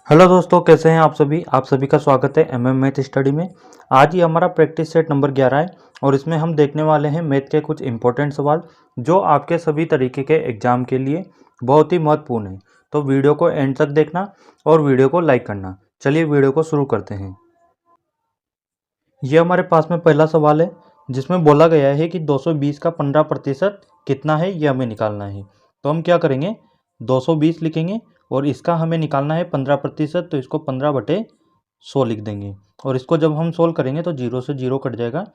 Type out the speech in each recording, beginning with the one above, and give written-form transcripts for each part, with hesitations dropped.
Hello दोस्तों, कैसे हैं आप सभी का स्वागत है एमएम मैथ स्टडी में। आज ही हमारा प्रैक्टिस सेट नंबर 11 है और इसमें हम देखने वाले हैं मैथ के कुछ इंपॉर्टेंट सवाल जो आपके सभी तरीके के एग्जाम के लिए बहुत ही महत्वपूर्ण है। तो वीडियो को एंड तक देखना और वीडियो को लाइक करना। चलिए वीडियो को शुरू करते हैं। ये हमारे पास में पहला सवाल है जिसमें बोला गया है कि 220 का 15% कितना है, ये हमें निकालना है। तो हम क्या करेंगे, 220 लिखेंगे और इसका हमें निकालना है 15%, तो इसको 15/100 लिख देंगे। और इसको जब हम सोल्व करेंगे तो 0 से 0 कट जाएगा,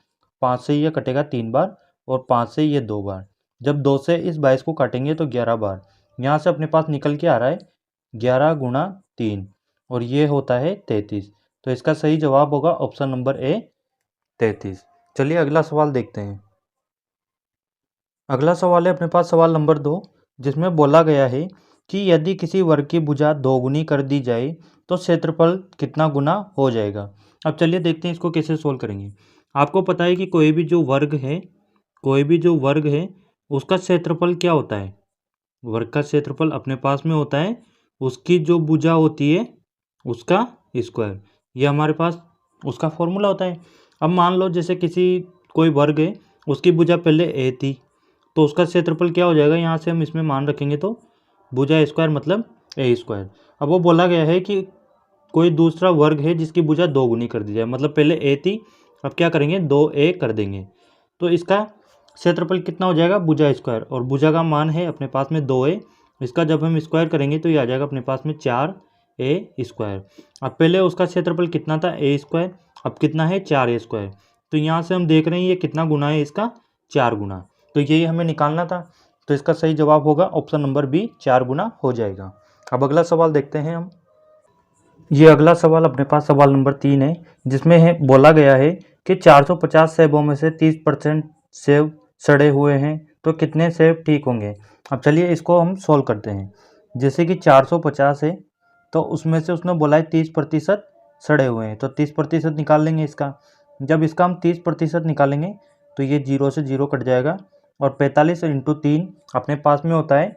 5 से ये कटेगा 3 बार और 5 से ये 2 बार। जब 2 से इस 22 को काटेंगे तो 11 बार। यहाँ से अपने पास निकल के आ रहा है 11 गुणा 3 और ये होता है 33। तो इसका सही जवाब होगा ऑप्शन नंबर ए, 33। चलिए अगला सवाल देखते हैं। अगला सवाल है अपने पास सवाल नंबर 2, जिसमें बोला गया है कि यदि किसी वर्ग की भुजा दोगुनी कर दी जाए तो क्षेत्रफल कितना गुना हो जाएगा। अब चलिए देखते हैं इसको कैसे सोल्व करेंगे। आपको पता है कि कोई भी जो वर्ग है उसका क्षेत्रफल क्या होता है। वर्ग का क्षेत्रफल अपने पास में होता है उसकी जो भुजा होती है उसका स्क्वायर। ये हमारे पास उसका फॉर्मूला होता है। अब मान लो जैसे कोई वर्ग है, उसकी भुजा पहले ए थी, तो उसका क्षेत्रफल क्या हो जाएगा, यहाँ से हम इसमें मान रखेंगे तो भुजा स्क्वायर मतलब ए स्क्वायर। अब वो बोला गया है कि कोई दूसरा वर्ग है जिसकी भुजा 2 गुनी कर दी जाए, मतलब पहले ए थी, अब क्या करेंगे 2a कर देंगे, तो इसका क्षेत्रफल कितना हो जाएगा, भुजा स्क्वायर। और भुजा का मान है अपने पास में 2a, इसका जब हम स्क्वायर करेंगे तो ये आ जाएगा अपने पास में 4a स्क्वायर। अब पहले उसका क्षेत्रफल कितना था, ए स्क्वायर, अब कितना है 4a स्क्वायर। तो यहाँ से हम देख रहे हैं ये कितना गुना है इसका, 4 गुना। तो यही हमें निकालना था, तो इसका सही जवाब होगा ऑप्शन नंबर बी, 4 गुना हो जाएगा। अब अगला सवाल देखते हैं हम। ये अगला सवाल अपने पास सवाल नंबर 3 है, जिसमें है बोला गया है कि 450 सेबों में से 30% सेब सड़े हुए हैं, तो कितने सेब ठीक होंगे। अब चलिए इसको हम सोल्व करते हैं। जैसे कि 450 है तो उसमें से उसने बोला है 30% सड़े हुए हैं, तो 30% निकाल लेंगे इसका। जब इसका हम 30% निकालेंगे तो ये 0 से 0 कट जाएगा और 45 × 3 अपने पास में होता है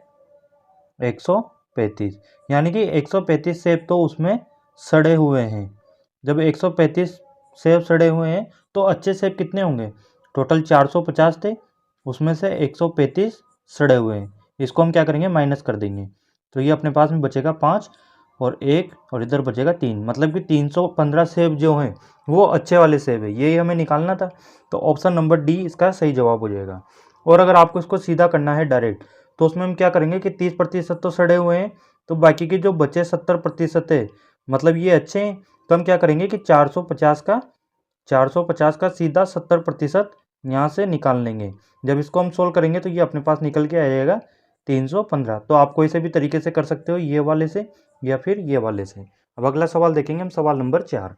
135, यानी कि 135 सेब तो उसमें सड़े हुए हैं। जब 135 सेब सड़े हुए हैं तो अच्छे सेब कितने होंगे, टोटल 450 थे, उसमें से 135 सड़े हुए हैं। इसको हम क्या करेंगे, माइनस कर देंगे, तो ये अपने पास में बचेगा 5 और 1 और इधर बचेगा 3, मतलब कि 315 सेब जो हैं वो अच्छे वाले सेब है। यही हमें निकालना था, तो ऑप्शन नंबर डी इसका सही जवाब हो जाएगा। और अगर आपको इसको सीधा करना है डायरेक्ट, तो उसमें हम क्या करेंगे कि 30% तो सड़े हुए हैं, तो बाकी के जो बचे 70% है, मतलब ये अच्छे हैं, तो हम क्या करेंगे कि 450 का सीधा 70% यहाँ से निकाल लेंगे। जब इसको हम सोल्व करेंगे तो ये अपने पास निकल के आ जाएगा 315। तो आप कोई से भी तरीके से कर सकते हो, ये वाले से या फिर ये वाले से। अब अगला सवाल देखेंगे हम, सवाल नंबर 4।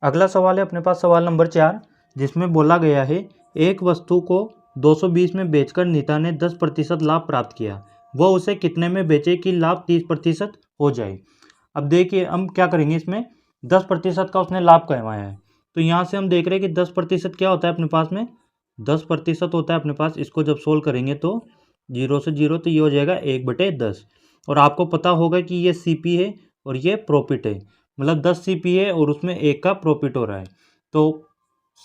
अगला सवाल है अपने पास सवाल नंबर 4, जिसमें बोला गया है एक वस्तु को 220 में बेचकर नीता ने 10% लाभ प्राप्त किया, वह उसे कितने में बेचे कि लाभ 30% हो जाए। अब देखिए हम क्या करेंगे, इसमें 10% का उसने लाभ कमाया है, तो यहाँ से हम देख रहे हैं कि 10% क्या होता है अपने पास में, 10% होता है अपने पास। इसको जब सोल्व करेंगे तो 0 से 0, तो ये हो जाएगा 1/10। और आपको पता होगा कि ये सीपी है और ये प्रॉफिट है, मतलब 10 सीपी है और उसमें 1 का प्रॉफिट हो रहा है। तो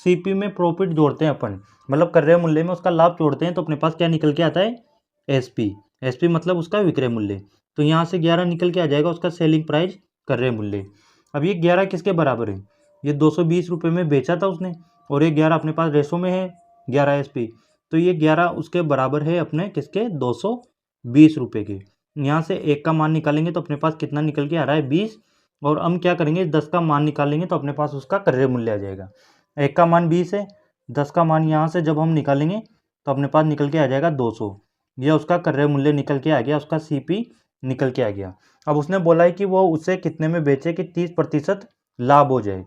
सीपी में प्रॉफिट जोड़ते हैं अपन, मतलब क्रय मूल्य में उसका लाभ जोड़ते हैं, तो अपने पास क्या निकल के आता है, एसपी। एसपी मतलब उसका विक्रय मूल्य। तो यहाँ से 11 निकल के आ जाएगा उसका सेलिंग प्राइस, क्रय मूल्य। अब ये 11 किसके बराबर है, ये 220 रुपये में बेचा था उसने, और ये 11 अपने पास रेशो में है 11 एसपी, तो ये 11 उसके बराबर है अपने किसके, 220 रुपये के। यहाँ से 1 का मान निकालेंगे तो अपने पास कितना निकल के आ रहा है, 20। और हम क्या करेंगे, 10 का मान निकालेंगे तो अपने पास उसका क्रय मूल्य आ जाएगा। 1 का मान 20 है, 10 का मान यहाँ से जब हम निकालेंगे तो अपने पास निकल के आ जाएगा 200। यह उसका क्रय मूल्य निकल के आ गया, उसका सीपी निकल के आ गया। अब उसने बोला है कि वो उसे कितने में बेचे कि 30% लाभ हो जाए।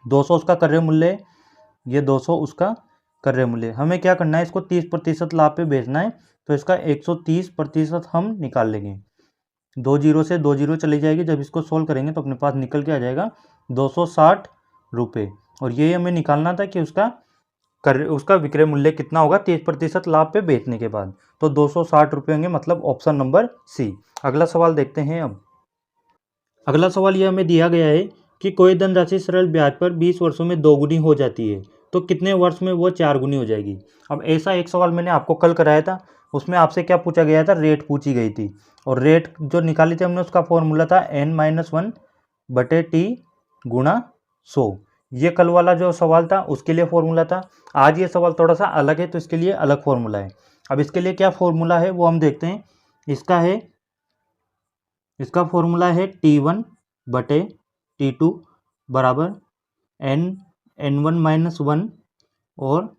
200 उसका क्रय मूल्य है, ये 200 उसका क्रय मूल्य। हमें क्या करना है, इसको 30% लाभ पे बेचना है, तो इसका 130% हम निकाल लेंगे। 2 जीरो से 2 जीरो चली जाएगी, जब इसको सोल्व करेंगे तो अपने पास निकल के आ जाएगा 260 रुपये। और ये हमें निकालना था कि उसका उसका विक्रय मूल्य कितना होगा 30% लाभ पे बेचने के बाद, तो 260 रुपये होंगे, मतलब ऑप्शन नंबर सी। अगला सवाल देखते हैं। अब अगला सवाल यह हमें दिया गया है कि कोई धनराशि सरल ब्याज पर 20 वर्षों में दोगुनी हो जाती है, तो कितने वर्ष में वो 4 गुनी हो जाएगी। अब ऐसा एक सवाल मैंने आपको कल कराया था, उसमें आपसे क्या पूछा गया था, रेट पूछी गई थी, और रेट जो निकाली थी हमने उसका फॉर्मूला था n-1/t गुणा 100। ये कल वाला जो सवाल था उसके लिए फॉर्मूला था। आज ये सवाल थोड़ा सा अलग है, तो इसके लिए अलग फॉर्मूला है। अब इसके लिए क्या फॉर्मूला है वो हम देखते हैं। इसका फॉर्मूला है T1/T2 बराबर n1-1 और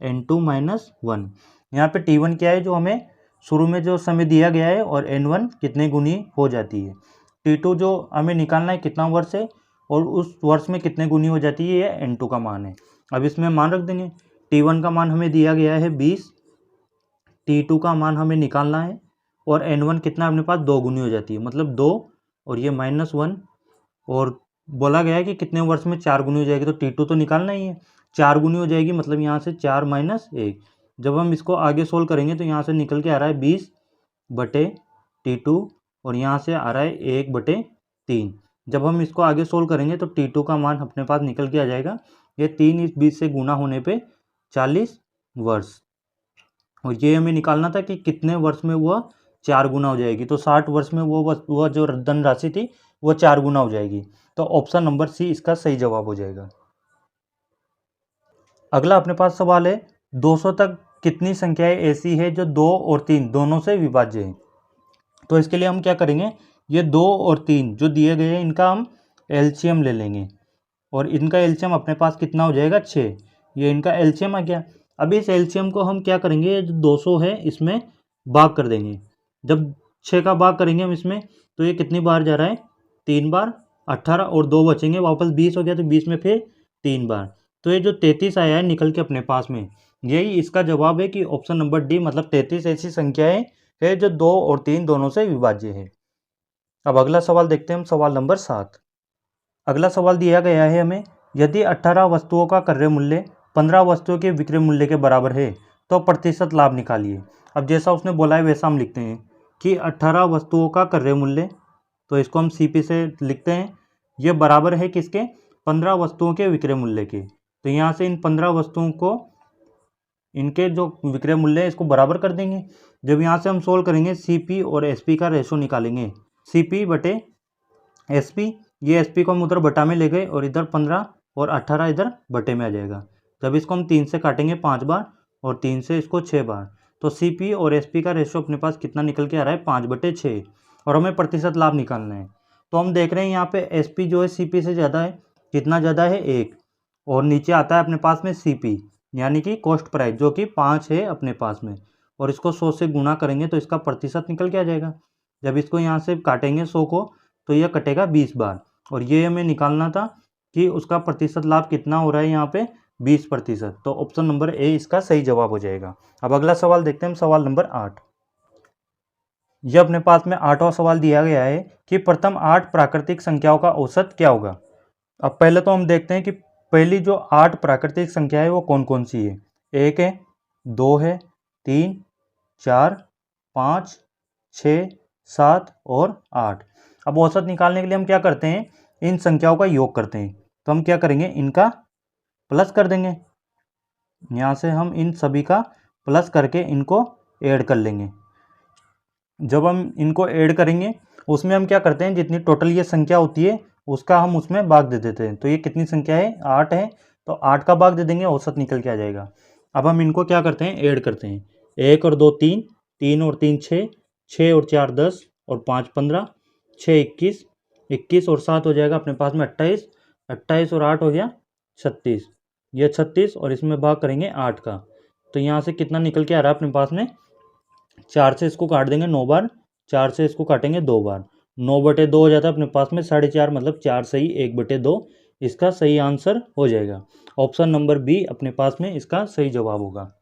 n2-1। यहाँ पे T1 क्या है, जो हमें शुरू में जो समय दिया गया है, और n1 कितने गुनी हो जाती है। T2 जो हमें निकालना है कितना वर्ष है और उस वर्ष में कितने गुनी हो जाती है, ये n2 का मान है। अब इसमें मान रख देंगे। T1 का मान हमें दिया गया है 20, T2 का मान हमें निकालना है, और n1 कितना अपने पास 2 गुनी हो जाती है, मतलब 2 और ये -1, और बोला गया है कि कितने वर्ष में 4 गुनी हो जाएगी, तो T2 तो निकालना ही है। 4 गुनी हो जाएगी, मतलब यहाँ से 4 - 1। जब हम इसको आगे सोल्व करेंगे तो यहाँ से निकल के आ रहा है 20/T2, और यहाँ से आ रहा है 1/3। जब हम इसको आगे सोल्व करेंगे तो T2 का मान अपने पास निकल के आ जाएगा, ये 3 इस 20 से गुना होने पे 40 वर्ष, और ये हमें निकालना था कि कितने वर्ष में वह 4 गुना हो जाएगी, तो 60 वर्ष में वो जो धनराशि थी वो 4 गुना हो जाएगी, तो ऑप्शन नंबर सी इसका सही जवाब हो जाएगा। अगला अपने पास सवाल है, 200 तक कितनी संख्याएं ऐसी है जो 2 और 3 दोनों से विभाज्य है। तो इसके लिए हम क्या करेंगे, ये 2 और 3 जो दिए गए हैं इनका हम एलसीएम ले लेंगे, और इनका एलसीएम अपने पास कितना हो जाएगा 6, ये इनका एलसीएम आ गया। अब इस एलसीएम को हम क्या करेंगे, जो 200 है इसमें भाग कर देंगे। जब 6 का भाग करेंगे हम इसमें, तो ये कितनी बार जा रहा है, 3 बार, 18 और 2 बचेंगे, वापस 20 हो गया, तो 20 में फिर 3 बार, तो ये जो 33 आया है निकल के अपने पास में, यही इसका जवाब है कि ऑप्शन नंबर डी, मतलब 33 ऐसी संख्याएं है जो 2 और 3 दोनों से विभाज्य है। अब अगला सवाल देखते हैं हम, सवाल नंबर 7। अगला सवाल दिया गया है हमें, यदि 18 वस्तुओं का क्रय मूल्य 15 वस्तुओं के विक्रय मूल्य के बराबर है तो प्रतिशत लाभ निकालिए। अब जैसा उसने बोला है वैसा हम लिखते हैं कि 18 वस्तुओं का क्रय मूल्य, तो इसको हम CP से लिखते हैं, ये बराबर है किसके, 15 वस्तुओं के विक्रय मूल्य के। तो यहाँ से इन 15 वस्तुओं को, इनके जो विक्रय मूल्य है इसको बराबर कर देंगे। जब यहाँ से हम सोल्व करेंगे CP और SP का रेशो निकालेंगे, CP/SP, ये SP को हम उधर बटा में ले गए, और इधर 15 और 18 इधर बटे में आ जाएगा। जब इसको हम 3 से काटेंगे 5 बार, और 3 से इसको 6 बार, तो CP और SP का रेशो अपने पास कितना निकल के आ रहा है, 5/6, और हमें प्रतिशत लाभ निकालना है। तो हम देख रहे हैं यहाँ पे SP जो है CP से ज़्यादा है, कितना ज़्यादा है 1, और नीचे आता है अपने पास में CP यानी कि कॉस्ट प्राइस जो कि 5 है अपने पास में, और इसको 100 से गुणा करेंगे तो इसका प्रतिशत निकल के आ जाएगा। जब इसको यहाँ से काटेंगे 100 को, तो यह कटेगा 20 बार, और ये हमें निकालना था कि उसका प्रतिशत लाभ कितना हो रहा है यहाँ पे 20%, तो ऑप्शन नंबर ए इसका सही जवाब हो जाएगा। अब अगला सवाल देखते हैं हम, सवाल नंबर 8। यह अपने पास में 8वां सवाल दिया गया है कि प्रथम 8 प्राकृतिक संख्याओं का औसत क्या होगा। अब पहले तो हम देखते हैं कि पहली जो 8 प्राकृतिक संख्या है वो कौन कौन सी है। 1 है, 2 है, 3, 4, 5, 6, 7 और 8। अब औसत निकालने के लिए हम क्या करते हैं, इन संख्याओं का योग करते हैं। तो हम क्या करेंगे, इनका प्लस कर देंगे, यहाँ से हम इन सभी का प्लस करके इनको ऐड कर लेंगे। जब हम इनको ऐड करेंगे उसमें हम क्या करते हैं, जितनी टोटल ये संख्या होती है उसका हम उसमें भाग दे देते हैं। तो ये कितनी संख्या है, 8 है, तो 8 का भाग दे देंगे, औसत निकल के आ जाएगा। अब हम इनको क्या करते हैं, ऐड करते हैं। 1 और 2 3, 3 और 3 6, 6 और 4 10 और 5 15, 6 21, 21 और 7 हो जाएगा अपने पास में 28, 28 और 8 हो गया 36, ये 36, और इसमें भाग करेंगे 8 का, तो यहाँ से कितना निकल के आ रहा है अपने पास में, 4 से इसको काट देंगे 9 बार, 4 से इसको काटेंगे 2 बार, 9/2 हो जाता है अपने पास में 4.5, मतलब 4 सही 1/2, इसका सही आंसर हो जाएगा। ऑप्शन नंबर बी अपने पास में इसका सही जवाब होगा।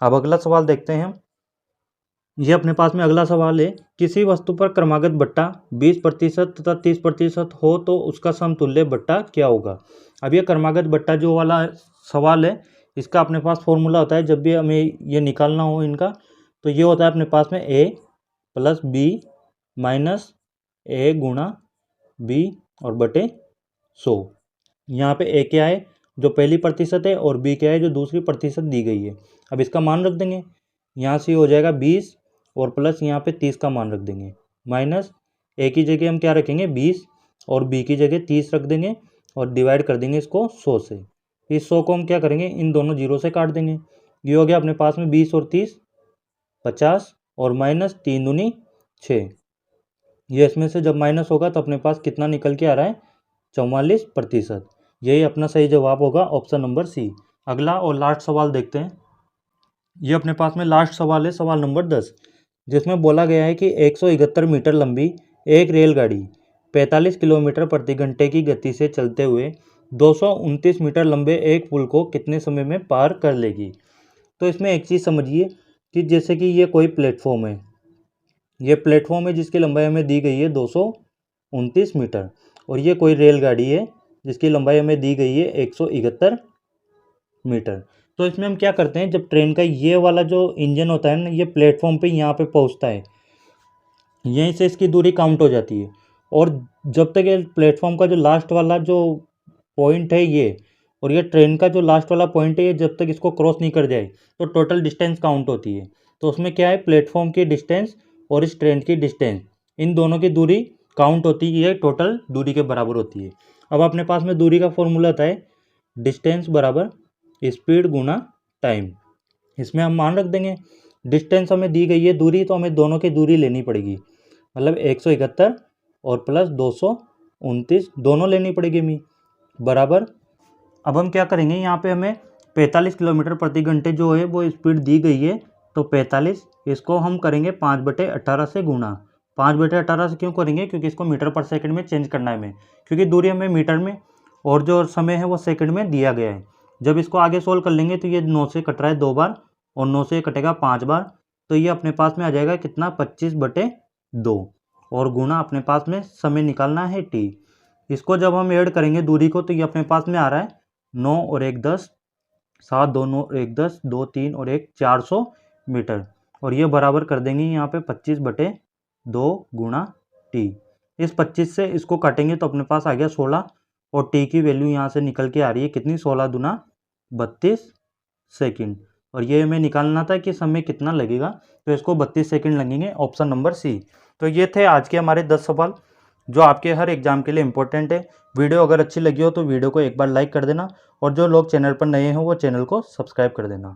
अब अगला सवाल देखते हैं हम। यह अपने पास में अगला सवाल है, किसी वस्तु पर क्रमागत बट्टा 20% तथा 30% हो तो उसका समतुल्य बट्टा क्या होगा। अब यह क्रमागत बट्टा जो वाला सवाल है इसका अपने पास फॉर्मूला होता है, जब भी हमें ये निकालना हो इनका, तो ये होता है अपने पास में a plus B minus a गुणा b और बटे 100। यहाँ पे a क्या है, जो पहली प्रतिशत है, और b क्या है, जो दूसरी प्रतिशत दी गई है। अब इसका मान रख देंगे, यहाँ से हो जाएगा 20 और प्लस यहाँ पे 30 का मान रख देंगे, माइनस a की जगह हम क्या रखेंगे 20 और b की जगह 30 रख देंगे और डिवाइड कर देंगे इसको 100 से। इस 100 को हम क्या करेंगे, इन दोनों जीरो से काट देंगे। ये हो गया अपने पास में 20 और 30 50 और माइनस 3 दूनी 6। ये इसमें से जब माइनस होगा तो अपने पास कितना निकल के आ रहा है, 44%। यही अपना सही जवाब होगा, ऑप्शन नंबर सी। अगला और लास्ट सवाल देखते हैं। ये अपने पास में लास्ट सवाल है, सवाल नंबर 10, जिसमें बोला गया है कि 171 मीटर लंबी एक रेलगाड़ी 45 किलोमीटर प्रति घंटे की गति से चलते हुए 229 मीटर लंबे एक पुल को कितने समय में पार कर लेगी। तो इसमें एक चीज़ समझिए कि जैसे कि ये कोई प्लेटफॉर्म है, ये प्लेटफॉर्म है जिसकी लंबाई हमें दी गई है 229 मीटर, और ये कोई रेलगाड़ी है जिसकी लंबाई हमें दी गई है 171 मीटर। तो इसमें हम क्या करते हैं, जब ट्रेन का ये वाला जो इंजन होता है ना, ये प्लेटफॉर्म पे यहाँ पे पहुँचता है, यहीं से इसकी दूरी काउंट हो जाती है। और जब तक ये प्लेटफॉर्म का जो लास्ट वाला जो पॉइंट है ये, और ये ट्रेन का जो लास्ट वाला पॉइंट है, ये जब तक इसको क्रॉस नहीं कर जाए तो टोटल डिस्टेंस काउंट होती है। तो उसमें क्या है, प्लेटफॉर्म की डिस्टेंस और इस ट्रेन की डिस्टेंस, इन दोनों की दूरी काउंट होती है, टोटल दूरी के बराबर होती है। अब अपने पास में दूरी का फॉर्मूला आता है डिस्टेंस बराबर स्पीड गुना टाइम। इसमें हम मान रख देंगे, डिस्टेंस हमें दी गई है दूरी, तो हमें दोनों की दूरी लेनी पड़ेगी, मतलब 171 और प्लस 229 दोनों लेनी पड़ेगी हमें, बराबर। अब हम क्या करेंगे, यहाँ पे हमें 45 किलोमीटर प्रति घंटे जो है वो स्पीड दी गई है, तो 45 इसको हम करेंगे 5/18 से गुणा। 5/18 से क्यों करेंगे, क्योंकि इसको मीटर पर सेकंड में चेंज करना है हमें, क्योंकि दूरी हमें मीटर में और जो समय है वो सेकंड में दिया गया है। जब इसको आगे सोल्व कर लेंगे तो ये 9 से कट रहा है 2 बार और 9 से कटेगा 5 बार, तो ये अपने पास में आ जाएगा कितना, 25/2 और गुणा अपने पास में समय निकालना है t। इसको जब हम ऐड करेंगे दूरी को, तो ये अपने पास में आ रहा है 9 और 1 10, 7 2 9 1 10, 2 3 और 1 400 मीटर, और ये बराबर कर देंगे यहाँ पे 25/2 गुणा t। इस 25 से इसको काटेंगे तो अपने पास आ गया 16, और t की वैल्यू यहाँ से निकल के आ रही है कितनी, 16 दूना 32 सेकंड। और ये हमें निकालना था कि समय कितना लगेगा, तो इसको 32 सेकंड लगेंगे, ऑप्शन नंबर सी। तो ये थे आज के हमारे 10 सवाल जो आपके हर एग्जाम के लिए इंपॉर्टेंट है। वीडियो अगर अच्छी लगी हो तो वीडियो को एक बार लाइक कर देना, और जो लोग चैनल पर नए हो वो चैनल को सब्सक्राइब कर देना।